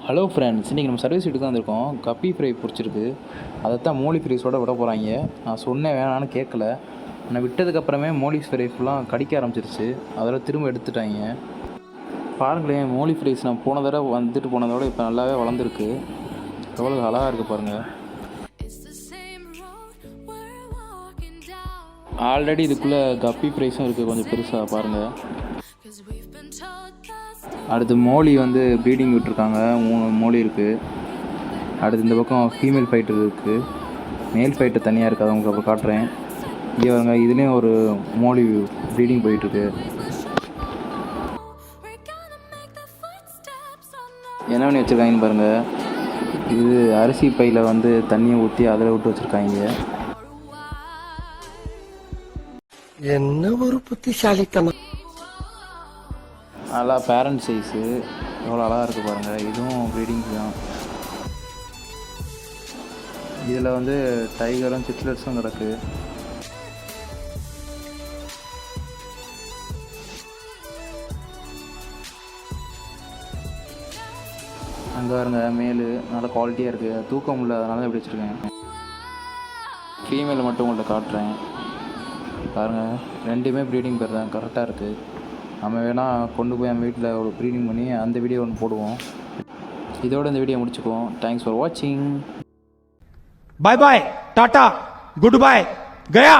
Hello friends, இன்றைக்கி நம்ம service வீட்டுக்கு தான் வந்திருக்கோம். கப்பி ஃப்ரை பிடிச்சிருக்கு. அதைத்தான் மோலி ஃப்ரைஸோட விட போகிறாங்க. நான் சொன்னேன் வேணான்னு கேட்கல. நான் விட்டதுக்கப்புறமே மோலி ஃப்ரை ஃபுல்லாக கடிக்க ஆரம்பிச்சிருச்சு. அதோட திரும்ப எடுத்துட்டாங்க. பாருங்களேன், மோலி ஃப்ரைஸ் நான் போன தடவை வந்துட்டு போனதோட இப்போ நல்லாவே வளர்ந்துருக்கு. எவ்வளோ அழகாக இருக்குது பாருங்கள். ஆல்ரெடி இதுக்குள்ளே கப்பி ஃப்ரைஸும் இருக்குது, கொஞ்சம் பெருசாக பாருங்கள். அடுத்து மோலி வந்து ப்ரீடிங் விட்டுருக்காங்க. 3 மோலி இருக்குது. அடுத்து இந்த பக்கம் ஃபீமேல் ஃபைட்டர் இருக்குது. மேல் ஃபைட்டர் தனியாக இருக்குது, அதை உங்களுக்கு அப்புறம் காட்டுறேன். இங்கே வாங்க, இதுலேயும் ஒரு மோலி ப்ரீடிங் போயிட்டுருக்கு. என்ன பண்ணி வச்சுருக்காங்கன்னு பாருங்கள். இது அரிசி பையில் வந்து தண்ணியை ஊற்றி அதில் விட்டு வச்சுருக்காங்க. என்ன ஒரு புத்திசாலித்தனம். நல்லா பேரண்ட் சைஸு எவ்வளோ அழகாக இருக்குது பாருங்கள். இதுவும் ப்ரீடிங் தான். இதில் வந்து டைகரும் சிக்லெட்ஸும் கிடக்கு. அங்கே பாருங்க, மேலு நல்ல குவாலிட்டியாக இருக்குது. தூக்கம் இல்லை, அதனால தான் எப்படி வச்சுருக்கேன். ஃபீமேல் மட்டும் உங்கள்கிட்ட காட்டுறேன் பாருங்கள். ரெண்டுமே ப்ரீடிங் பேர் தான், கரெக்டாக இருக்குது. நம்ம வேணால் கொண்டு போய் நம்ம வீட்டில் ஒரு ப்ரீடிங் பண்ணி அந்த வீடியோ ஒன்று போடுவோம். இதோடு இந்த வீடியோ முடிச்சுக்குவோம். தேங்க்ஸ் ஃபார் வாட்சிங். பாய் பாய், டாட்டா, குட் பாய், கயா.